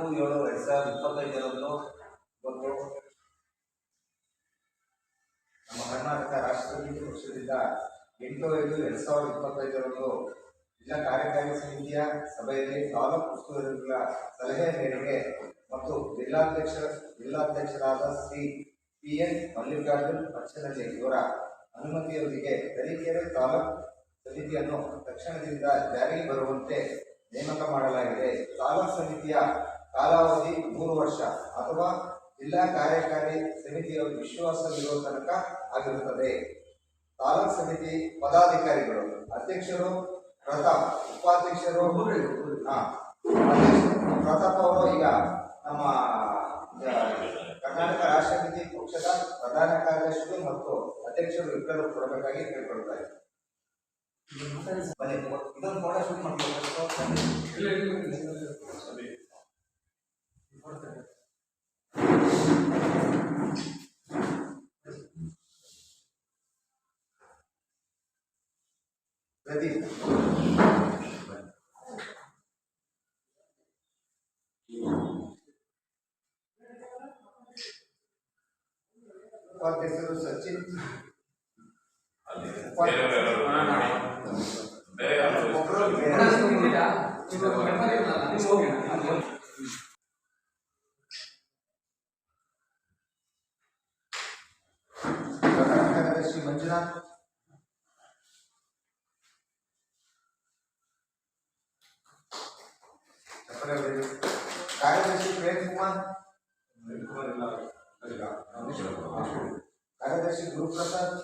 4/7/2025 ಇವತ್ತು ನಮ್ಮ ಕರ್ನಾಟಕ ರಾಷ್ಟ್ರೀಯ ಪಕ್ಷದಿಂದ 8/5/2025 ಜಿಲ್ಲಾ ಕಾರ್ಯಕಾರಿ ಸಮಿತಿಯ ಸಭೆಯಲ್ಲಿ ತಾಲೂಕು ಉಸ್ತುವಾರಿಗಳ ಸಲಹೆ ಮೇರೆಗೆ ಮತ್ತು ಜಿಲ್ಲಾಧ್ಯಕ್ಷರಾದ ಶ್ರೀ PN ಮಲ್ಲಿಕಾರ್ಜುನ್ ಪಚ್ಚನಹಳ್ಳಿ ಇವರ ಅನುಮತಿಯೊಂದಿಗೆ ತರೀಕೆರೆ ತಾಲೂಕು ಸಮಿತಿಯನ್ನು ತಕ್ಷಣದಿಂದ ಜಾರಿಗೆ ಬರುವಂತೆ ನೇಮಕ ಮಾಡಲಾಗಿದೆ. ತಾಲೂಕು ಸಮಿತಿಯ ಕಾಲಾವಧಿ 3 ವರ್ಷ ಅಥವಾ ಜಿಲ್ಲಾ ಕಾರ್ಯಕಾರಿ ಸಮಿತಿಯ ವಿಶ್ವಾಸವಿರುವ ತನಕ ಆಗಿರುತ್ತದೆ. ತಾಲೂಕು ಸಮಿತಿ ಪದಾಧಿಕಾರಿಗಳು: ಅಧ್ಯಕ್ಷರು ಪ್ರತಾಪ್, ಉಪಾಧ್ಯಕ್ಷರು ಪ್ರತಾಪ್ ಅವರು ಈಗ ನಮ್ಮ ಕರ್ನಾಟಕ ರಾಷ್ಟ್ರ ಸಮಿತಿ ಪಕ್ಷದ ಪ್ರಧಾನ ಕಾರ್ಯದರ್ಶಿಗಳು ಮತ್ತು ಅಧ್ಯಕ್ಷರು ಇಬ್ಬರು ಕೊಡಬೇಕಾಗಿ ಕೇಳ್ಕೊಳ್ತಾ ಇದ್ದಾರೆ. ಇದೊಂದು ಫೋಟೋ ಶೂಟ್ ಮಾಡ್ಕೊಳ್ಬೇಕು. ಪ್ರದೀಪ್ ಉಪಾಧ್ಯಕ್ಷರು ಸಚಿನ್ ಕಾರ್ಯದರ್ಶಿ ಮಂಜುನಾಥ್, ಕಾರ್ಯದರ್ಶಿ ಪ್ರೇಮ್ ಕುಮಾರ್, ಕಾರ್ಯದರ್ಶಿ ಗುರುಪ್ರಸಾದ್,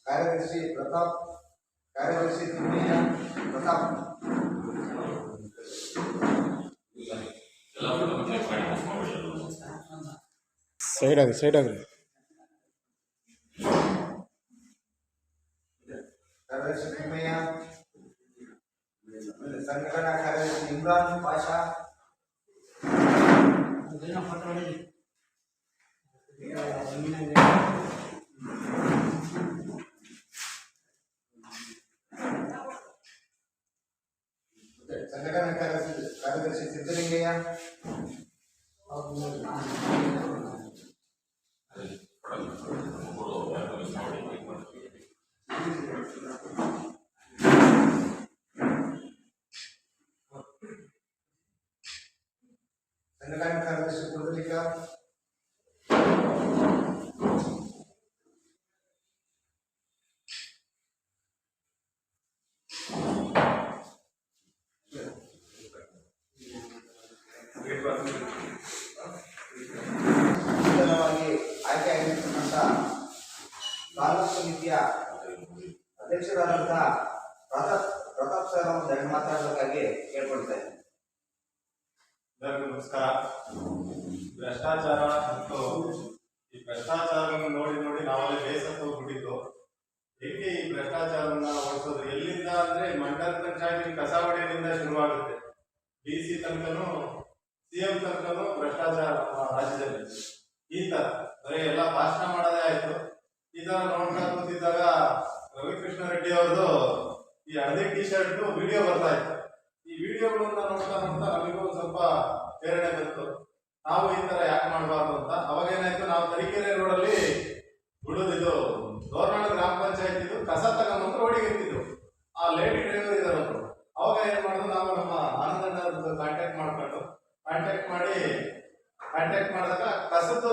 ಕಾರ್ಯದರ್ಶಿ ಪ್ರತಾಪ್, ಕಾರ್ಯದರ್ಶಿ ತಿಮ್ಮಯ್ಯ ಪ್ರತಾಪ್, ಸೈಡ್ ಆಗಿ ಕಾರ್ಯದರ್ಶಿ ತಿಮ್ಮಯ್ಯ, ಸಂಘಟನಾ ಕಾರ್ಯದರ್ಶಿ ಇಮ್ರಾನ್ ಪಾಷಾ, ಸಂಘಟನಾ ಕಾರ್ಯದರ್ಶಿ ಸಿದ್ದಲಿಂಗಯ್ಯ, ಸಂಘಟನಾ ಕಾರ್ಯದರ್ಶಿ ಪುಂಡಲಿಕ, ನೂತನವಾಗಿ ಆಯ್ಕೆಯಾಗಿರ್ತಕ್ಕಂಥ ತಾಲೂಕು ಸಮಿತಿಯ ಅಧ್ಯಕ್ಷರಾದಂತಹ ಪ್ರತಾಪ್ ಸರ್ ಅವರು ಮಾತಾಡೋದಕ್ಕಾಗಿ ಕೇಳ್ಕೊಳ್ತಾ ಇದ್ದೀನಿ. ಎಲ್ಲರಿಗೂ ನಮಸ್ಕಾರ. ಭ್ರಷ್ಟಾಚಾರ ಮತ್ತು ಈ ಭ್ರಷ್ಟಾಚಾರವನ್ನು ನೋಡಿ ನಾವಲ್ಲಿ ಬೇಸತ್ತು ಹೋಗ್ಬಿಟ್ಟಿದ್ದು. ಹೇಗೆ ಈ ಭ್ರಷ್ಟಾಚಾರವನ್ನ ಓಡಿಸೋದು? ಎಲ್ಲಿಂದ ಅಂದ್ರೆ ಮಂಡಲ ಪಂಚಾಯತಿ ಕಸ ಹೊಡೆಯೋದ್ರಿಂದ ಶುರುವಾಗುತ್ತೆ. DC ತನಕನೂ CM ತನಕನೂ ಭ್ರಷ್ಟಾಚಾರ ರಾಜ್ಯದಲ್ಲಿ. ಈ ತರ ಬರೀ ಎಲ್ಲ ಭಾಷಣ ಮಾಡೋದೇ ಆಯ್ತು. ಈ ತರ ನೋಡ್ತಾ ಕೂತಿದ್ದಾಗ ರವಿಕೃಷ್ಣ ರೆಡ್ಡಿ ಅವ್ರದ್ದು ಈ ಹಳದಿ T-ಶರ್ಟ್ ವಿಡಿಯೋ ಬರ್ತಾ ಇತ್ತು. ಈ ವಿಡಿಯೋಗಳನ್ನ ನೋಡ್ತಾ ನಮಗೂ ಸ್ವಲ್ಪ ಪ್ರೇರಣೆ ಬಂತು, ನಾವು ಈ ತರ ಯಾಕೆ ಮಾಡಬಾರ್ದು ಅಂತ. ಅವಾಗ ಏನಾಯ್ತು, ನಾವು ತರೀಕೆರೆ ರೋಡಲ್ಲಿ ಬಿಡೋದಿದ್ದು ದೋರ್ನಾಳ ಗ್ರಾಮ ಪಂಚಾಯತ್ ಇದು ಕಸ ತಗೊಂಬಂದು ರೋಡಿಗೆ ಇರ್ತಿದ್ರು. ಆ ಲೇಡಿ ಡ್ರೈವರ್ ಇದಾರೊಬ್ರು. ಅವಾಗ ಏನ್ ಮಾಡೋದು, ನಾವು ನಮ್ಮ ಆನಂದಣ್ಣ ಕಾಂಟ್ಯಾಕ್ಟ್ ಮಾಡಿದಾಗ ಕಸದ್ದು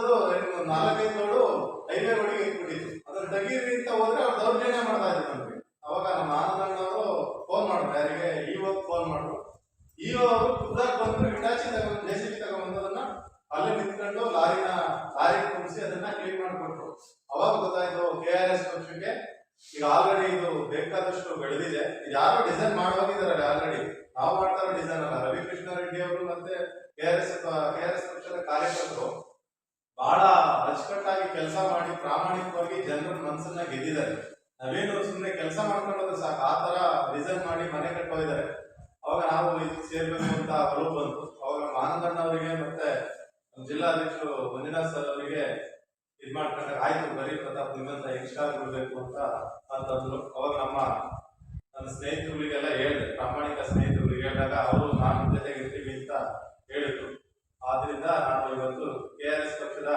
4-5 ಲೋಡು ಹೈವೇ ರೋಡಿಗೆ ಇಟ್ಬಿಟ್ಟಿತ್ತು. ಅದನ್ನ ತೆಗೀರಿ ಅಂತ ಹೋದ್ರೆ ಅವ್ರು ದೌರ್ಜನ್ಯ ಮಾಡ್ತಾ ಇದ್ರು ನಮ್ಗೆ. ಅವಾಗ ನಮ್ಮ ಆನಂದಣ್ಣ ಅವರು ಫೋನ್ ಮಾಡಿದ್ರು, ಯಾರಿಗೆ ಫೋನ್ ಮಾಡಿದ್ರು. ಅವರು ಖುದ್ದಾಗಿ ಬಂದು ಹಿಟಾಚಿ ತಗೊಂಡು JCB ತಗೊಂಡ್ಬಂದದನ್ನ ಅಲ್ಲೇ ನಿಂತ್ಕೊಂಡು ಲಾರಿ ತುಂಬಿಸಿ ಅದನ್ನ ಕ್ಲೀನ್ ಮಾಡಿಕೊಟ್ರು. ಅವಾಗ ಗೊತ್ತಾಯ್ತು KRS ಪಕ್ಷಕ್ಕೆ ಈಗ ಆಲ್ರೆಡಿ ಇದು ಬೇಕಾದಷ್ಟು ಬೆಳೆದಿದೆ. ಯಾರು ಡಿಸೈನ್ ಮಾಡೋಗಿದ್ದಾರೆ ಆಲ್ರೆಡಿ, ನಾವು ಮಾಡ್ತಾ ಇರೋ ಡಿಸೈನ್ ಅಲ್ಲ. ರವಿಕೃಷ್ಣ ರೆಡ್ಡಿ ಅವರು ಮತ್ತೆ KRS ಪಕ್ಷದ ಕಾರ್ಯಕರ್ತರು ಬಹಳ ಅಚ್ಚುಕಟ್ಟಾಗಿ ಕೆಲಸ ಮಾಡಿ ಪ್ರಾಮಾಣಿಕವಾಗಿ ಜನರ ಮನಸ್ಸನ್ನ ಗೆದ್ದಿದ್ದಾರೆ. ನಾವೇನು ಸುಮ್ಮನೆ ಕೆಲಸ ಮಾಡ್ಕೊಳ್ಳೋದು ಸಾಕು, ಆ ತರ ಡಿಸೈನ್ ಮಾಡಿ ಮನೆ ಕಟ್ಟೋಗಿದ್ದಾರೆ. ಅವಾಗ ನಾವು ಇದಕ್ಕೆ ಸೇರ್ಬೇಕು ಅಂತ ಒಲವು ಬಂತು. ಅವಾಗ ಆನಂದಣ್ಣ ಅವರಿಗೆ ಮತ್ತೆ ಜಿಲ್ಲಾಧ್ಯಕ್ಷರು ಮಂಜುನಾಥ್ ಸರ್ ಅವರಿಗೆ ಇದ್ ಮಾಡ್ಕೊಂಡಾಗ ಆಯ್ತು, ಬರೀ ಪ್ರತಾಪ್ ನಿಮ್ಮಂತ ಎಕ್ಸ್ಟ್ರಾ ಬಿಡ್ಬೇಕು ಅಂತ ಅಂತಂದ್ರು. ಅವಾಗ ನಮ್ಮ ನನ್ನ ಸ್ನೇಹಿತರುಗಳಿಗೆಲ್ಲ ಹೇಳಿದೆ, ಪ್ರಾಮಾಣಿಕ ಸ್ನೇಹಿತರುಗಳಿಗೆ ಹೇಳಿದಾಗ ಅವರು ನಾನು ಜೊತೆಗೆ ಇರ್ತೀವಿ ಅಂತ ಹೇಳಿದ್ರು. ಆದ್ರಿಂದ ನಾನು ಇವತ್ತು KRS ಪಕ್ಷದ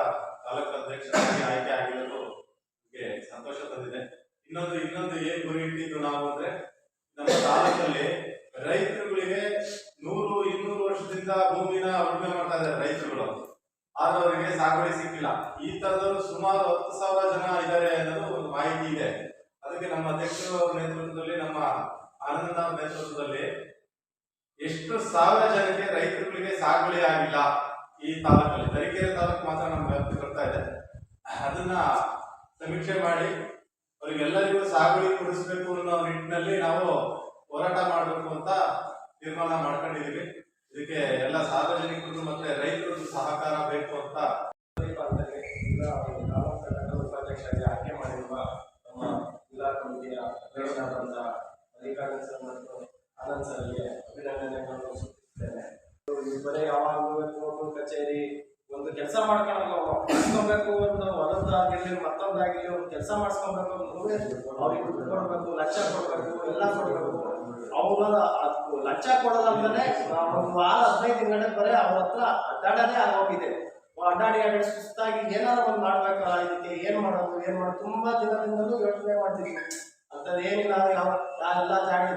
ತಾಲೂಕು ಅಧ್ಯಕ್ಷರಾಗಿ ಆಯ್ಕೆ ಆಗಿರೋದು ನನಗೆ ಸಂತೋಷ ತಂದಿದೆ. ಇನ್ನೊಂದು ಏನ್ ಗುರಿ ಇಟ್ಟಿದ್ದು ನಾವು ಅಂದ್ರೆ, ನಮ್ಮ ತಾಲೂಕಲ್ಲಿ ರೈತರುಗಳಿಗೆ 100-200 ವರ್ಷದಿಂದ ಭೂಮಿನ ಉಳುಮೆ ಮಾಡ್ತಾ ಇದ್ದಾರೆ ರೈತರುಗಳು. ಆದ್ರೆ ಅವರಿಗೆ ಸಾಗುವಳಿ ಸಿಕ್ಕಿಲ್ಲ. ಈ ತರದವರು ಸುಮಾರು 10,000 ಜನ ಇದ್ದಾರೆ ಅನ್ನೋದು ಒಂದು ಮಾಹಿತಿ ಇದೆ. ಅದಕ್ಕೆ ನಮ್ಮ ಅಧ್ಯಕ್ಷರ ನೇತೃತ್ವದಲ್ಲಿ, ನಮ್ಮ ಆನಂದ ನೇತೃತ್ವದಲ್ಲಿ ಎಷ್ಟು 1000 ಜನಕ್ಕೆ ರೈತರುಗಳಿಗೆ ಸಾಗುವಳಿ ಆಗಿಲ್ಲ ಈ ತಾಲೂಕಲ್ಲಿ. ತರೀಕೆರೆ ತಾಲೂಕು ಮಾತ್ರ ನಮ್ಗೆ ವ್ಯಾಪ್ತಿ ಬರ್ತಾ ಇದೆ. ಅದನ್ನ ಸಮೀಕ್ಷೆ ಮಾಡಿ ಅವರಿಗೆಲ್ಲರಿಗೂ ಸಾಗುವಳಿ ಕೊಡಿಸ್ಬೇಕು ಅನ್ನೋ ನಿಟ್ಟಿನಲ್ಲಿ ನಾವು ಹೋರಾಟ ಮಾಡಬೇಕು ಅಂತ ತೀರ್ಮಾನ ಮಾಡ್ಕೊಂಡಿದೀವಿ. ಇದಕ್ಕೆ ಎಲ್ಲ ಸಾರ್ವಜನಿಕರು ಮತ್ತೆ ರೈತರು ಸಹಕಾರ ಬೇಕು ಅಂತ ಉಪಾಧ್ಯಕ್ಷರಾಗಿ ಆಯ್ಕೆ ಮಾಡಿರುವ ನಮ್ಮ ಜಿಲ್ಲಾ ಕಮಿಟಿಯ ಅಧ್ಯಕ್ಷರಾದಂತಹ ಅಧಿಕಾರಿ ಸರ್ ಮತ್ತು ಆನಂದ್ ಸರ್ಗೆ ಅಭಿನಂದನೆಗಳನ್ನು ಸೂಚಿಸುತ್ತೇನೆ. ಬರೀ ಯಾವಾಗಲೂ ಕೋರ್ಟು ಕಚೇರಿ ಒಂದು ಕೆಲಸ ಮಾಡಿಸ್ಕೊಬೇಕು, ಒಂದು ಹೊಲದಾಗಿರ್ಲಿ ಮತ್ತೊಂದಾಗಿರ್ಲಿ ಒಂದು ಕೆಲಸ ಮಾಡಿಸ್ಕೊಬೇಕು ಅಂದ್ರೆ ಅವ್ರಿಗೆ ದುಡ್ಡು ಕೊಡಬೇಕು, ಲಂಚ ಕೊಡಬೇಕು, ಎಲ್ಲ ಕೊಡಬೇಕು. ಅವ್ರ ಲಂಚ ಕೊಡೋದಂತಾನೆ ಒಂದು ವಾರ 15 ದಿನಗಳೇ ಬರೀ ಅವ್ರ ಹತ್ರ ಅಡ್ಡಾಡೋದೇ ಆಗೋಗಿದೆ. ಅಡ್ಡಾಡಿ ಸುಸ್ತಾಗಿ ಏನಾದ್ರು ಒಂದು ಮಾಡ್ಬೇಕಲ್ಲ, ಇದಕ್ಕೆ ಏನ್ ಮಾಡೋದು ತುಂಬಾ ದಿನದಿಂದಲೂ ಯೋಚನೆ ಮಾಡ್ತೀವಿ. ಅಂತದ್ದು ಏನಿಲ್ಲ. ಎಲ್ಲ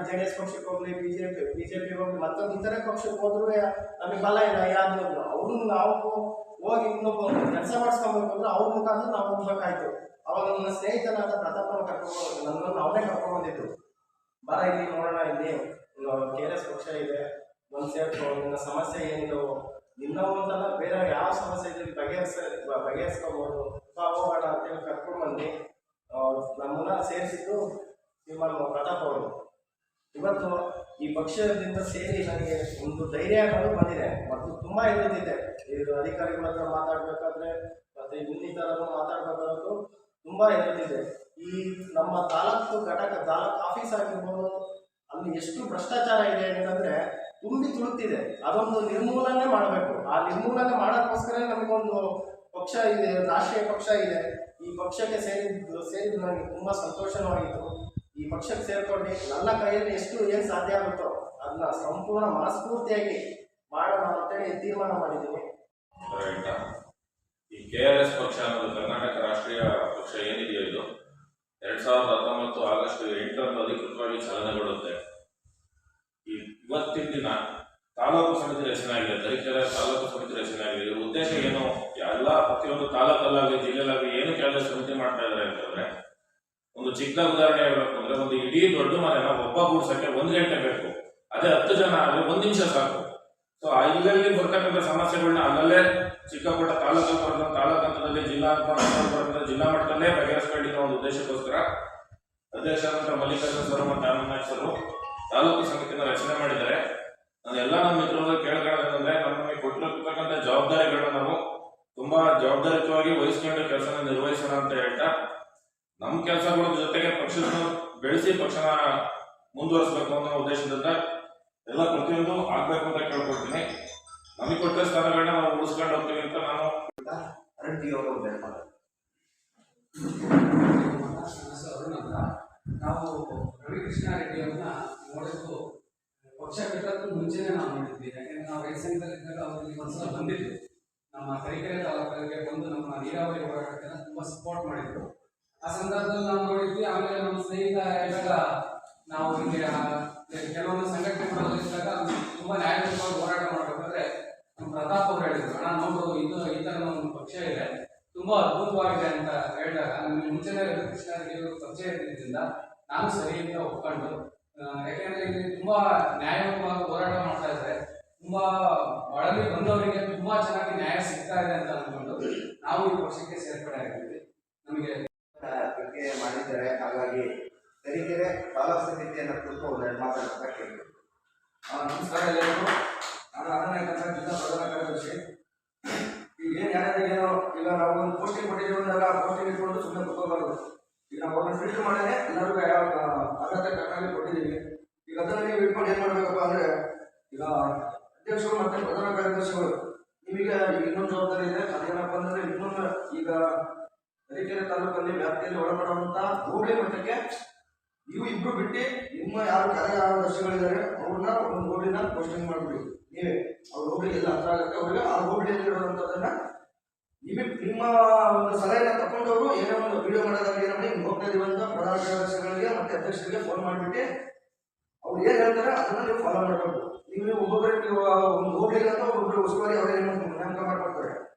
JDS ಪಕ್ಷಕ್ಕೆ ಹೋಗ್ಲಿ, ಬಿಜೆಪಿ ಹೋಗ್ಲಿ, ಮತ್ತೊಂದು ಇತರೆ ಪಕ್ಷಕ್ಕೆ ಹೋದ್ರು ನಮಗೆ ಬಲ ಇಲ್ಲ. ಯಾರು ಅವ್ರನ್ನ ನಾವು ಹೋಗಿ ಇನ್ನೊಬ್ಬ ಕೆಲಸ ಮಾಡಿಸ್ಕೊಬೇಕು ಅಂದ್ರೆ ಅವ್ರ ಮುಖಾಂತರ ನಾವು ಹೋಗ್ಬೇಕಾಯ್ತು. ಅವಾಗ ನನ್ನ ಸ್ನೇಹಿತನಾದ ಪ್ರತಾಪನ ಕರ್ಕೊಂಡು ನನ್ನನ್ನು ಅವನೇ ಕರ್ಕೊಂಡು ಬಂದಿದ್ದು. ಬರ ಇಲ್ಲಿ ನೋಡೋಣ, ಇಲ್ಲಿ KRS ಪಕ್ಷ ಇದೆ, ಒಂದು ಸೇರ್ಕೊ, ನಿನ್ನ ಸಮಸ್ಯೆ ಏನಿದೋ ಇನ್ನೊಂದಲ್ಲ ಬೇರೆ ಯಾವ ಸಮಸ್ಯೆ ಇದೆ ಬಗೆಹರಿಸ್ಕೋಬಹುದು, ಹೋಗೋಣ ಅಂತೇಳಿ ಕರ್ಕೊಂಡು ಬಂದು ನಮ್ಮನ್ನ ಸೇರಿಸಿದ್ದು ಶ್ರೀಮಾನ್ ಪ್ರತಾಪ್ ಅವರು. ಇವತ್ತು ಈ ಪಕ್ಷದಿಂದ ಸೇರಿ ನನಗೆ ಒಂದು ಧೈರ್ಯ ಅನ್ನೋದು ಬಂದಿದೆ. ಮತ್ತು ತುಂಬಾ ಇರುತ್ತಿದೆ ಇದು ಅಧಿಕಾರಿಗಳ ಹತ್ರ ಮಾತಾಡ್ಬೇಕಾದ್ರೆ ಮತ್ತೆ ಇನ್ನಿತರನ್ನು ಮಾತಾಡ್ಬೇಕಾದ್ರೂ ತುಂಬಾ ಇರುತ್ತಿದೆ. ಈ ನಮ್ಮ ತಾಲೂಕು ಘಟಕ, ತಾಲೂಕು ಆಫೀಸ್ ಆಗಿರ್ಬೋದು, ಅಲ್ಲಿ ಎಷ್ಟು ಭ್ರಷ್ಟಾಚಾರ ಇದೆ ಅಂತಂದ್ರೆ ತುಂಬಿ ತುಳುಕ್ತಿದೆ. ಅದೊಂದು ನಿರ್ಮೂಲನೆ ಮಾಡಬೇಕು. ಆ ನಿರ್ಮೂಲನೆ ಮಾಡೋಕ್ಕೋಸ್ಕರ ನಮಗೊಂದು ಪಕ್ಷ ಇದೆ, ರಾಷ್ಟ್ರೀಯ ಪಕ್ಷ ಇದೆ. ಈ ಪಕ್ಷಕ್ಕೆ ಸೇರಿದ್ದು ನನಗೆ ತುಂಬಾ ಸಂತೋಷವಾಗಿತ್ತು. ಈ ಪಕ್ಷಕ್ಕೆ ಸೇರ್ಕೊಂಡು ನನ್ನ ಕೈಯಲ್ಲಿ ಏನು ಸಾಧ್ಯ ಆಗುತ್ತೋ ಅದನ್ನ ಸಂಪೂರ್ಣ ಮನಸ್ಫೂರ್ತಿಯಾಗಿ ಮಾಡೋಣ ಅಂತೇಳಿ ತೀರ್ಮಾನ ಮಾಡಿದ್ದೀನಿ. ಈ KRS ಪಕ್ಷ ಅನ್ನೋದು ಕರ್ನಾಟಕ ರಾಷ್ಟ್ರೀಯ ಪಕ್ಷ ಏನಿದೆಯೋ ಇದು 2019 ಆಗಸ್ಟ್ 8ರಂದು ಅಧಿಕೃತವಾಗಿ ಚಾಲನೆಗೊಳ್ಳುತ್ತೆ. ಇವತ್ತಿನ ದಿನ ತಾಲೂಕು ಸಮಿತಿ ರಚನೆ ಆಗಿದೆ, ತರೀಕೆರೆ ತಾಲೂಕು ಸಮಿತಿ ರಚನೆ ಆಗಿದೆ. ಇದ್ರ ಉದ್ದೇಶ ಏನು? ಎಲ್ಲ ಪ್ರತಿಯೊಂದು ತಾಲೂಕಲ್ಲಾಗಲಿ ಜಿಲ್ಲೆಲಾಗಲಿ ಏನು KRS ಸಮಿತಿ ಮಾಡ್ತಾ ಇದ್ದಾರೆ ಅಂತಂದ್ರೆ, ಒಂದು ಚಿಕ್ಕ ಉದಾಹರಣೆ ಹೇಳ್ಬೇಕು ಅಂದ್ರೆ, ಒಂದು ಇಡೀ ದೊಡ್ಡ ಮನೆನ ಒಬ್ಬ ಗೂಡ್ಸಕ್ಕೆ 1 ಗಂಟೆ ಬೇಕು. ಅದೇ 10 ಜನ ಆದ್ರೆ 1 ನಿಮಿಷ ಸಾಕು. ಸೊ ಇಲ್ಲಲ್ಲಿ ಬರ್ತಕ್ಕಂಥ ಸಮಸ್ಯೆಗಳನ್ನ ಅಲ್ಲಲ್ಲೇ ಚಿಕ್ಕ ಪುಟ್ಟ ತಾಲೂಕು ಹಂತದಲ್ಲಿ, ಜಿಲ್ಲಾ ಮಟ್ಟದಲ್ಲೇ ಬಗೆಹರಿಸ್ಕೊಳ್ಳಿಕ್ಕೆ ಒಂದು ಉದ್ದೇಶಕ್ಕೋಸ್ಕರ ಅಧ್ಯಕ್ಷರಾದಂತಹ ಮಲ್ಲಿಕಾರ್ಜುನ ಸರ್ ಮತ್ತು ಆನಂದ್ ಸರ್ ತಾಲೂಕು ಸಮಿತಿಯನ್ನು ರಚನೆ ಮಾಡಿದ್ದಾರೆ. ನಾನು ಎಲ್ಲ ನಮ್ಮ ಮಿತ್ರರು ಕೇಳ್ಕೊಳ್ಳೋದಂದ್ರೆ, ನಮಗೆ ಕೊಟ್ಟಿರತಕ್ಕಂಥ ಜವಾಬ್ದಾರಿಗಳನ್ನ ನಾವು ತುಂಬಾ ಜವಾಬ್ದಾರಿಯುತವಾಗಿ ವಹಿಸ್ಕೊಂಡು ಕೆಲಸನ ನಿರ್ವಹಿಸೋಣ ಅಂತ ಹೇಳ್ತಾ, ನಮ್ಮ ಕೆಲಸಗಳ ಜೊತೆಗೆ ಪಕ್ಷವನ್ನು ಬೆಳೆಸಿ ಪಕ್ಷನ ಮುಂದುವರಿಸಬೇಕು ಅನ್ನೋ ಉದ್ದೇಶದಿಂದ ಎಲ್ಲ ಪ್ರತಿಯೊಂದು ಆಗ್ಬೇಕು ಅಂತ ಕೇಳ್ಕೊಳ್ತೀನಿ. ನಮಗೆ ಕೊಟ್ಟ ಸ್ಥಾನಗಳನ್ನ ನಾವು ಉಳಿಸ್ಕೊಂಡು ಹೋಗ್ತೀವಿ ಅಂತ ನಾನು ನಾವು ರವಿಕೃಷ್ಣ ರೆಡ್ಡಿ ಅವ್ರನ್ನ ನೋಡಿದ್ದು ಪಕ್ಷ ಕಟ್ಟೋಕ್ಕೂ ಮುಂಚೆನೇ ನಾವು ನೋಡಿದ್ವಿ. ಯಾಕೆಂದ್ರೆ ನಾವು ರೈತ ಸಂಘದಲ್ಲಿದ್ದಾಗ ಅವ್ರಿಗೆ ಒಂದ್ಸಲ ಬಂದಿದ್ರು, ನಮ್ಮ ತರೀಕೆರೆ ತಾಲೂಕಿಗೆ ಬಂದು ನಮ್ಮ ನೀರಾವರಿ ಹೋರಾಟಕ್ಕೆಲ್ಲ ತುಂಬಾ ಸಪೋರ್ಟ್ ಮಾಡಿದ್ರು. ಆ ಸಂದರ್ಭದಲ್ಲಿ ನಾವು ನೋಡಿದ್ವಿ. ಆಮೇಲೆ ನಮ್ಮ ಸ್ನೇಹಿತ ಇದ್ದಾಗ ನಾವು ಹಿಂಗೆ ಕೆಲವೊಂದು ಸಂಘಟನೆ ಮಾಡೋದಿದ್ದಾಗ ತುಂಬಾ ನ್ಯಾಯಯುತವಾಗಿ ಹೋರಾಟ ಮಾಡಬೇಕಾದ್ರೆ ನಮ್ಮ ಪ್ರತಾಪ್ ಅವರು ಹೇಳಿದ್ರು, ನೋಡು ಈ ತರ ಒಂದು ಪಕ್ಷ ಇದೆ, ತುಂಬಾ ಅದ್ಭುತವಾಗಿದೆ ಅಂತ ಹೇಳಿದಾಗ ನಮಗೆ ಮುಂಚೆನೇ ರವಿಕೃಷ್ಣ ಪರಿಚಯ ಇದ್ದಿದ್ದರಿಂದ ನಾನು ಸರಿ ಅಂತ ಒಪ್ಕೊಂಡು, ಯಾಕೆಂದ್ರೆ ಇಲ್ಲಿ ತುಂಬಾ ನ್ಯಾಯಯುತವಾಗಿ ಹೋರಾಟ ಮಾಡ್ತಾ ಇದ್ದಾರೆ, ತುಂಬಾ ಒಳಗೆ ಬಂದವರಿಗೆ ತುಂಬಾ ಚೆನ್ನಾಗಿ ನ್ಯಾಯ ಸಿಗ್ತಾ ಇದೆ ಅಂತ ಅನ್ಕೊಂಡು ನಾವು ಈ ಪಕ್ಷಕ್ಕೆ ಸೇರ್ಪಡೆ ಆಗಿದ್ವಿ. ನಮಗೆ ಮಾಡಿದ್ದಾರೆ. ಹಾಗಾಗಿ ತರೀಕೆರೆ ತಾಲೂಕು ಸಮಿತಿಯನ್ನು ಕುರಿತು ಒಂದೆರಡು ಮಾತಾಡ್ತಾ ಕೇಳಿದ್ರು. ನಮಸ್ಕಾರ ಎಲ್ಲರಿಗೂ. ನಾನು ಆನಂದ ಜಿಲ್ಲಾ ಪ್ರಧಾನ ಕಾರ್ಯದರ್ಶಿ. ಈಗ ಏನು ಯಾರ್ಯಾರಿಗೇನೋ ಈಗ ನಾವು ಒಂದು ಪೋಸ್ಟಿಂಗ್ ಕೊಟ್ಟಿದ್ದೀವಿ ಅಂದಾಗ ಪೋಸ್ಟಿಂಗ್ ಇಟ್ಕೊಂಡು ಸುಮ್ಮನೆ ಕುತ್ಕೋಬಾರ್ದು. ಈಗ ನಾವು ಅವ್ರನ್ನ ಫಿಲ್ಟರ್ ಮಾಡೇ ಎಲ್ಲರಿಗೂ ಯಾವ ಅಗತ್ಯ ಕರ್ನಾಟಕ ಕೊಟ್ಟಿದ್ದೀವಿ. ಈಗ ಅದನ್ನು ನೀವು ಇಟ್ಕೊಂಡು ಏನು ಮಾಡಬೇಕಪ್ಪ ಅಂದರೆ, ಈಗ ಅಧ್ಯಕ್ಷರು ಮತ್ತು ಪ್ರಧಾನ ಕಾರ್ಯದರ್ಶಿಗಳು ನಿಮಗೆ ಈಗ ಇನ್ನೊಂದು ಜವಾಬ್ದಾರಿ ಇದೆ. ಅದೇನಪ್ಪ ಅಂದರೆ, ಇನ್ನೊಂದು ಈಗ ತರೀಕೆರೆ ತಾಲೂಕಲ್ಲಿ ವ್ಯಾಪ್ತಿಯಲ್ಲಿ ಒಳಪಡುವಂಥ ಹೋಬಳಿ ಮಟ್ಟಕ್ಕೆ ನೀವು ಇಬ್ರು ಬಿಟ್ಟು ನಿಮ್ಮ ಯಾರು ಕಾರ್ಯದರ್ಶಿಗಳಿದ್ದಾರೆ ಅವ್ರನ್ನ ಒಂದು ಹೋಬಳಿನ ಪೋಸ್ಟಿಂಗ್ ಮಾಡ್ಬಿಡಿ. ನೀವೇ ಅವ್ರ ಹೋಬಳಿ ಎಲ್ಲ ಹತ್ರ ಆಗುತ್ತೆ ಅವ್ರಿಗೆ ಆ ಹೋಬಳಿಯಲ್ಲಿ ಇರೋದಂಥದ್ದನ್ನ ನಿಮ್ಮ ಒಂದು ಸಲಹೆನ ತಗೊಂಡವರು ಏನೋ ಒಂದು ವಿಡಿಯೋ ಮಾಡೋದಾಗಲಿ ಏನೋ ನಿಮ್ಗೆ ಹೋಗ್ತಾ ಇದೀವಂತ ಪ್ರಧಾನ ಕಾರ್ಯದರ್ಶಿಗಳಿಗೆ ಮತ್ತೆ ಅಧ್ಯಕ್ಷರಿಗೆ ಫೋನ್ ಮಾಡಿಬಿಟ್ಟು ಅವ್ರು ಏನು ಹೇಳ್ತಾರೆ ಅದನ್ನ ನೀವು ಫಾಲೋ ಮಾಡಬೇಕು. ನೀವು ಒಬ್ಬೊಬ್ಬರಿಗೆ ನೀವು ಒಂದು ಹೋಬಳಿಗೆ ಅಂತ ಒಬ್ಬೊಬ್ಬರು ಉಸ್ತುವಾರಿ ಅವರೇ ನೇಮಕ ಮಾಡ್ಕೊಡ್ತಾರೆ.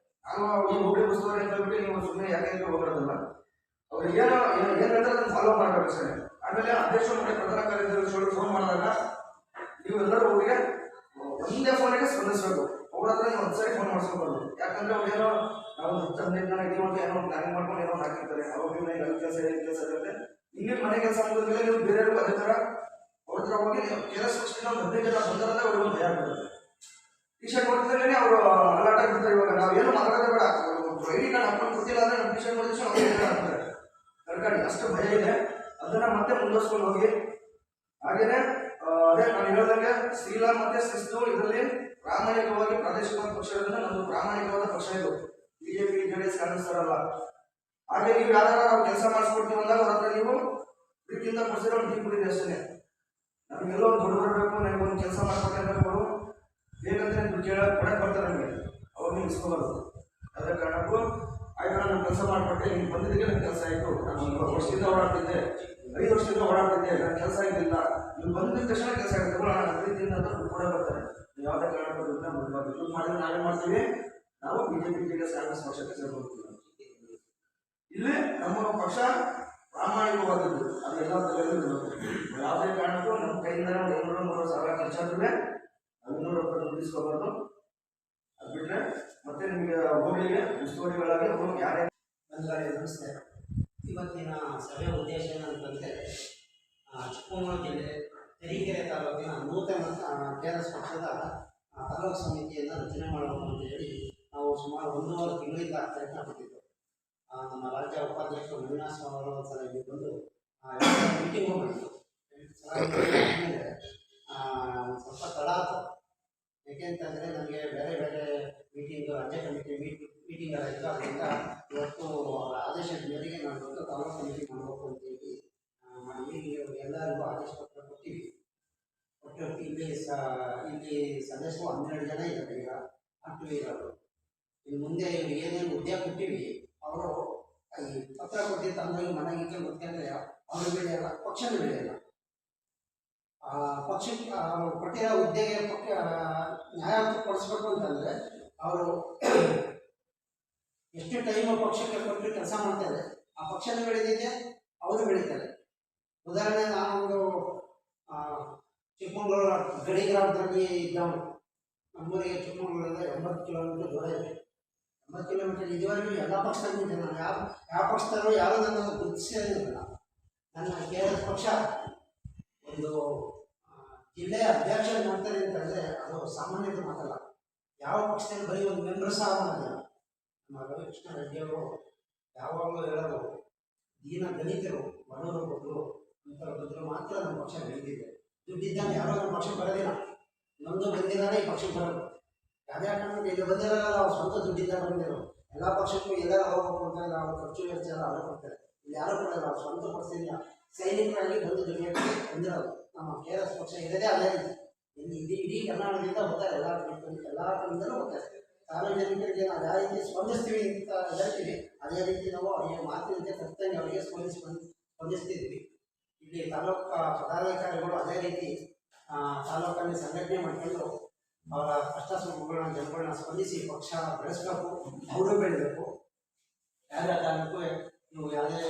ನಾನು ಈ ಹೋಬಳಿ ಉಸ್ತುವಾರಿ ಅಂತ ಹೇಳ್ಬಿಟ್ಟು ನೀವು ಸುಮ್ಮನೆ ಯಾಕೆ ಹೋಗೋದಲ್ಲ, ಅವ್ರು ಏನು ಹೇಳ್ತಾರೆ ಅದನ್ನು ಫಾಲೋ ಮಾಡಬೇಕು ಸರ್. ಆಮೇಲೆ ಅಧ್ಯಕ್ಷ ಮತ್ತೆ ಪ್ರಧಾನ ಕಾರ್ಯದರ್ಶಿಗಳು ಫೋನ್ ಮಾಡಿದಾಗ ನೀವೆಲ್ಲರೂ ಅವರಿಗೆ ಒಂದೇ ಫೋನಿಗೆ ಸ್ಪಂದಿಸಬೇಕು. ಅವ್ರ ಹತ್ರ ನೀವು ಒಂದ್ಸರಿ ಫೋನ್ ಮಾಡಿಸ್ಕೋಬಾರ್ದು. ಯಾಕಂದ್ರೆ ಅವ್ರು ಏನೋ ನಾವು 10-15 ಜನ ಇದೀವಿ ಅಂತ ಏನೋ ಪ್ಲಾನಿಂಗ್ ಮಾಡ್ಕೊಂಡು ಏನೋ ಹಾಕಿರ್ತಾರೆ. ಅವಾಗ ನೀವು ಅಲ್ಲಿ ಕೆಲಸ ಏನು ಕೆಲಸ ಇರುತ್ತೆ, ಇನ್ನೇನು ಮನೆ ಕೆಲಸ ಮುಗಿದ್ಮೇಲೆ ನೀವು ಬೇರೆಯವ್ರಿಗೂ ಅದೇ ಥರ ಅವ್ರ ಹತ್ರ ಹೋಗಿ ಕೆಲಸ ಪಕ್ಷದಿಂದ ಒಂದು 15 ಜನ ಬಂದರಲ್ಲ ಅವ್ರಿಗೆ ಭಯ ಆಗ್ಬಿಡುತ್ತೆ. ಟಿ ಶರ್ಟ್ ಹೊಡೆದ್ರೆ ಅವರು ಅಲಾಟ್ ಆಗಿರ್ತಾರೆ. ಇವಾಗ ನಾವು ಏನು ಮಾತಾಡೋದೇ ಬೇಡ, ಐಡಿ ಕಾರ್ಡ್ ಹಾಕೊಂಡು ಗೊತ್ತಿಲ್ಲ ಅಂದ್ರೆ ನಮ್ಮ ಟಿ ಶರ್ಟ್ ಹೊಡೆದ್ರೆ ಅವ್ರು ಆಗ್ತಾರೆ ಕರ್ಕಾಡಿ, ಅಷ್ಟು ಭಯ ಇದೆ. ಅದನ್ನ ಮತ್ತೆ ಮುಂದುವರ್ಸ್ಕೊಂಡು ಹೋಗಿ. ಹಾಗೇನೆ ಅದೇ ನಾನು ಹೇಳಿದಂಗೆ ಶೀಲ ಮತ್ತೆ ಶಿಸ್ತು ಇದರಲ್ಲಿ ಪ್ರಾಮಾಣಿಕವಾಗಿ ಪ್ರಾದೇಶಿಕ ಪಕ್ಷ ಇರೋದ್ರಿಂದ ನಮ್ಮದು ಪ್ರಾಮಾಣಿಕವಾದ ಪಕ್ಷ ಇದು. ಬಿಜೆಪಿ ಜೆಡಿಎಸ್ ಕಾಂಗ್ರೆಸ್ ಅಲ್ಲ. ಹಾಗೆ ನೀವು ಯಾರು ನಾವು ಕೆಲಸ ಮಾಡಿಸ್ಕೊಡ್ತೀವಿ ಅಂದಾಗ ಅವ್ರ ಹತ್ರ ನೀವು ಪ್ರೀತಿಯಿಂದ ಕೊಡ್ಸಿರೋ ಒಂದು ಟೀ ಕುಡಿದೆ ಅಷ್ಟೇ. ನಮಗೆಲ್ಲೋ ಒಂದು ದೊಡ್ಡ ಬರಬೇಕು, ನನಗೊಂದು ಕೆಲಸ ಮಾಡ್ಕೊಡ್ಬೇಕು ಅವರು ಬೇಕಂದ್ರೆ ಕೊಡಕ್ಕೆ ಬರ್ತಾರೆ ನಿಮಗೆ, ಅವ್ರು ನೀವು ಇಸ್ಕೋಬಾರ್ದು. ಅದೇ ಕಾರಣಕ್ಕೂ ಆಯ್ತು ನಾನು ಕೆಲಸ ಮಾಡಿಕೊಟ್ಟೆ, ನೀವು ಬಂದಿದ್ದಕ್ಕೆ ನನ್ನ ಕೆಲಸ ಆಯಿತು, ನಾನು 1 ವರ್ಷದಿಂದ ಓಡಾಡ್ತಿದ್ದೆ, 5 ವರ್ಷದಿಂದ ಓಡಾಡ್ತಿದ್ದೆ, ನನ್ನ ಕೆಲಸ ಆಗಿಲ್ಲ, ನೀವು ಬಂದಿದ್ದ ತಕ್ಷಣ ಕೆಲಸ ಆಗುತ್ತೆ ನಾನು ಪ್ರೀತಿಯಿಂದ ಅಂತ ಕೂಡ ಬರ್ತಾರೆ. ಯಾವುದೇ ಕಾರಣಕ್ಕೂ ದುಡ್ಡು ಮಾಡಿದ್ರೆ ನಾವೇ ಮಾಡ್ತೀವಿ. ನಾವು ಬಿಜೆಪಿ ಜೆಡಿಎಸ್ ಕಾಂಗ್ರೆಸ್ ಪಕ್ಷಕ್ಕೆ ಸೇರ್ಕೊಳ್ತೀವಿ. ಇಲ್ಲಿ ನಮ್ಮ ಪಕ್ಷ ಪ್ರಾಮಾಣಿಕವಾದದ್ದು, ಅದು ಎಲ್ಲ ತಲೆಯಲ್ಲೂ ಇರಬೇಕು. ಯಾವುದೇ ಕಾರಣಕ್ಕೂ ನಮ್ಮ ಕೈಯಿಂದ 200-300 ಸಾವಿರ ಖರ್ಚಾದ್ರೆ 500 ರೂಪಾಯಿ ದುಡ್ಡು ಇಸ್ಕೋಬಾರ್ದು. ಅದು ಬಿಟ್ಟರೆ ಮತ್ತೆ ನಿಮಗೆ ಹೋಬಳಿಗೆ ಉಸ್ತುವಾರಿಗಳಾಗಿ ಅವರು ಯಾರೇ ನಮಸ್ತೆ. ಇವತ್ತಿನ ಸಭೆಯ ಉದ್ದೇಶ ಏನಂತಂದರೆ ಚಿಕ್ಕಮಗಳೂರು ಜಿಲ್ಲೆ ತರೀಕೆರೆ ತಾಲೂಕಿನ ನೂತನ KRS ಪಕ್ಷದ ತಾಲೂಕು ಸಮಿತಿಯನ್ನು ರಚನೆ ಮಾಡಬೇಕು ಅಂತ ಹೇಳಿ ನಾವು ಸುಮಾರು 1.5 ತಿಂಗಳಿಂದ ಪ್ರಯತ್ನ ಪಟ್ಟಿದ್ದೆವು. ನಮ್ಮ ರಾಜ್ಯ ಉಪಾಧ್ಯಕ್ಷರು ಅವಿನಾಶ್ ಅವರು ಒಂದ್ಸಲ ಇಲ್ಲಿ ಬಂದು ಮೀಟಿಂಗು ಮಾಡಿದ್ರು. ಆದಮೇಲೆ ಸ್ವಲ್ಪ ತಡ ಆಯಿತು. ಏಕೆಂತಂದರೆ ನನಗೆ ಬೇರೆ ಬೇರೆ ಮೀಟಿಂಗ್, ರಾಜ್ಯ ಕಮಿಟಿ ಮೀಟಿಂಗ್ ಎಲ್ಲ ಇತ್ತು. ಅದರಿಂದ ಇವತ್ತು ಆದೇಶದ ಮೇರೆಗೆ ನಾನು ಇವತ್ತು ತಾಲೂಕು ಕಮಿಟಿ ಮಾಡಬೇಕು ಅಂತೇಳಿ ಮಾಡಿ ಎಲ್ಲರಿಗೂ ಆದೇಶ ಪತ್ರ ಕೊಟ್ಟಿವಿ. ಕೊಟ್ಟು ಇಲ್ಲಿ ಸದಸ್ಯರು 12 ಜನ ಇದ್ದಾರೆ. ಈಗ ಆಕ್ಟಿವ್ ಇರೋರು. ಇನ್ನು ಮುಂದೆ ಇವ್ರಿಗೆ ಏನೇನು ಹುದ್ದೆ ಕೊಟ್ಟಿವಿ ಅವರು ಈ ಪತ್ರ ಕೊಟ್ಟಿದ್ದು ತಂದಾಗ ಮನೆಗೆ ಗೊತ್ತಂದರೆ ಅವರು ಬೆಳೆಯಲ್ಲ, ಪಕ್ಷನೂ ಬೆಳೆಯಲ್ಲ. ಪಕ್ಷಕ್ಕೆ ಕೊಟ್ಟಿರೋ ಹುದ್ದೆಗೆ ನ್ಯಾಯ ಕೊಡಿಸ್ಬೇಕು ಅಂತಂದರೆ ಅವರು ಎಷ್ಟು ಟೈಮು ಪಕ್ಷಕ್ಕೆ ಕೊಟ್ಟು ಕೆಲಸ ಮಾಡ್ತಾರೆ, ಆ ಪಕ್ಷನೂ ಬೆಳೆದಿದೆ, ಅವರು ಬೆಳೀತಾರೆ. ಉದಾಹರಣೆ ನಾನೊಂದು ಚಿಕ್ಕಮಗಳೂರು ಗಡಿ ಗ್ರಾಮದಲ್ಲಿ ಇದ್ದವನು. ನಮ್ಮೂರಿಗೆ ಚಿಕ್ಕಮಗಳೂರಿಂದ 80 ಕಿಲೋಮೀಟರ್ ದೂರ ಇದೆ. 80 ಕಿಲೋಮೀಟರ್ ಇದುವರೆಗೂ ಎಲ್ಲ ಪಕ್ಷದಲ್ಲೂ ಇದೆ. ನಾನು ಯಾವ ಪಕ್ಷದಲ್ಲೂ ಯಾರೂ ನನ್ನ ಗುರುತಿಸಿರಲಿಲ್ಲ. ನನ್ನ KRS ಪಕ್ಷ ಒಂದು ಜಿಲ್ಲೆಯ ಅಧ್ಯಕ್ಷ ಮಾಡ್ತಾರೆ ಅಂತಂದರೆ ಅದು ಸಾಮಾನ್ಯದ ಮಾತಲ್ಲ. ಯಾವ ಪಕ್ಷದಲ್ಲಿ ಬರೀ ಒಂದು ಮೆಂಬರ್ ಸಹ ಮಾಡಿಲ್ಲ. ನಮ್ಮ ರವಿಕೃಷ್ಣ ರೆಡ್ಡಿ ಅವರು ಯಾವಾಗಲೂ ಹೇಳೋದು, ದೀನ ದಲಿತರು ಬಡವರು ಬದಲು ಅಂತರ ಬದಲು ಮಾತ್ರ ನಮ್ಮ ಪಕ್ಷ ಬೆಳೆದಿದೆ. ದುಡ್ಡಿದ್ದಾಗ ಯಾರೋ ನಮ್ಮ ಪಕ್ಷಕ್ಕೆ ಬರೋದಿಲ್ಲ, ನಮ್ಮದು ಬಂದಿದ್ದಾರೆ ಈ ಪಕ್ಷಕ್ಕೆ ಬರೋದು. ಯಾವುದೇ ಕಾರಣಕ್ಕೆ ಇಲ್ಲಿ ಬಂದಿರೋಲ್ಲ, ಅವ್ರು ಸ್ವಂತ ದುಡ್ಡಿಂದ ಬಂದಿರೋ. ಎಲ್ಲ ಪಕ್ಷಕ್ಕೂ ಎಲ್ಲರೂ ಹೋಗ್ಬೇಕು ಅಂತ ಅವ್ರು ಖರ್ಚು ವೆಚ್ಚ ಎಲ್ಲ ಅವರೇ ಕೊಡ್ತಾರೆ. ಇಲ್ಲಿ ಯಾರೂ ಕೊಡೋಲ್ಲ, ಅವ್ರು ಸ್ವಂತ ಪಕ್ಷದಿಂದ ಸೈನಿಕರಾಗಿ ಬಂದು ದುಡಿಯೋಕ್ಕೆ ಬಂದಿರೋದು. ನಮ್ಮ KRS ಪಕ್ಷ ಇರೋದೇ ಅದೇ ರೀತಿ. ಇಲ್ಲಿ ಇಡೀ ಕರ್ನಾಟಕದಿಂದ ಹೋಗ್ತಾರೆ, ಎಲ್ಲ ಕಡೆಯಿಂದಲೂ ಹೋಗ್ತಾರೆ. ಸಾರ್ವಜನಿಕರಿಗೆ ನಾವು ಯಾವ ರೀತಿ ಸ್ಪಂದಿಸ್ತೀವಿ ಅಂತ ಹೇಳ್ತೀವಿ, ಅದೇ ರೀತಿ ನಾವು ಅವರಿಗೆ ಮಾತಿನಂತೆ ತಪ್ಪಂಗೆ ಅವರಿಗೆ ಸ್ಪಂದಿಸ್ತಿದ್ವಿ. ಇಲ್ಲಿ ತಾಲೂಕು ಪದಾಧಿಕಾರಿಗಳು ಅದೇ ರೀತಿ ತಾಲೂಕಲ್ಲಿ ಸಂಘಟನೆ ಮಾಡಿಕೊಂಡು ಅವರ ಕಷ್ಟ ಸುಖಗಳನ್ನ ಜನಗಳನ್ನ ಸ್ಪಂದಿಸಿ ಪಕ್ಷ ಬೆಳೆಸಬೇಕು, ಅವರು ಬೆಳಿಬೇಕು. ಯಾವುದೇ ಕಾರಣಕ್ಕೂ ನೀವು ಯಾವುದೇ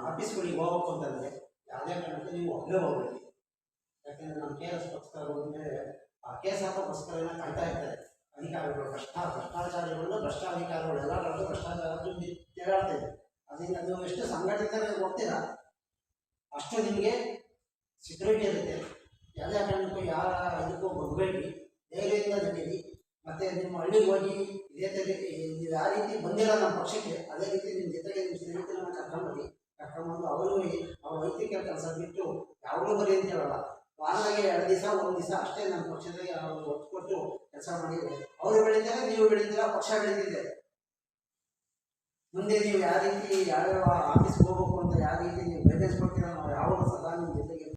ಆಫೀಸ್ಗಳಿಗೆ ಹೋಗ್ಬೇಕು ಅಂತಂದರೆ ಯಾವುದೇ ಕಾರಣಕ್ಕೂ ನೀವು ಒಬ್ಬರೇ ಹೋಗಬೇಡಿ. ಯಾಕೆಂದರೆ ನಮ್ಮ KRS ಪಕ್ಷದವರು ಬಂದಮೇಲೆ ಆ ಕೇಸ್ ಹಾಕೋಕ್ಕೋಸ್ಕರ ಕಾಯ್ತಾ ಇರ್ತಾರೆ ಅಧಿಕಾರಿಗಳು. ಭ್ರಷ್ಟಾಚಾರಿಗಳು, ಭ್ರಷ್ಟಾಧಿಕಾರಿಗಳು ಎಲ್ಲರೂ ಭ್ರಷ್ಟಾಚಾರ ತಿರುಗಾಡ್ತಾ ಇದೆ. ಅದರಿಂದ ನೀವು ಎಷ್ಟು ಸಂಘಟಿತರಾಗಿ ಹೋಗ್ತೀರಾ ಅಷ್ಟು ನಿಮಗೆ ಸೆಕ್ಯೂರಿಟಿ ಇರುತ್ತೆ. ಯಾವುದೇ ಕಾರಣಕ್ಕೂ ಯಾರ ಇದಕ್ಕೂ ಬಗ್ಬೇಡಿ, ಧೈರ್ಯದಿಂದ ನಡೀರಿ. ಮತ್ತು ನಿಮ್ಮ ಹಳ್ಳಿಗೆ ಹೋಗಿ ಇದೇ ಥರ ನೀವು ಯಾವ ರೀತಿ ಬಂದಿರೋ ನಮ್ಮ ಪಕ್ಷಕ್ಕೆ ಅದೇ ರೀತಿ ನಿಮ್ಮ ಜೊತೆಗೆ ನಿಮ್ಮ ಸ್ನೇಹಿತರನ್ನು ಕರ್ಕೊಂಡ್ಬನ್ನಿ. ಕರ್ಕೊಂಡ್ಬಂದು ಅವರು ಅವ್ರ ವೈದ್ಯಕೀಯ ಕೆಲಸ ಬಿಟ್ಟು ಯಾವಾಗಲೂ ಬರೀ ಅಂತ ಹೇಳಲ್ಲ. ವಾರದಾಗೆ 2 ದಿವಸ 1 ದಿವಸ ಅಷ್ಟೇ ನಮ್ಮ ಪಕ್ಷದಾಗೆ ಅವರು ಒತ್ತು ಕೊಟ್ಟು ಕೆಲಸ ಮಾಡಿದರೆ ಅವರು ಬೆಳೀತಾರೆ, ನೀವು ಬೆಳೀತೀರ, ಪಕ್ಷ ಬೆಳೀತಿದೆ. ಮುಂದೆ ನೀವು ಯಾವ ರೀತಿ ಯಾವ್ಯಾವ ಆಫೀಸ್ಗೆ ಹೋಗ್ಬೇಕು ಅಂತ ಯಾವ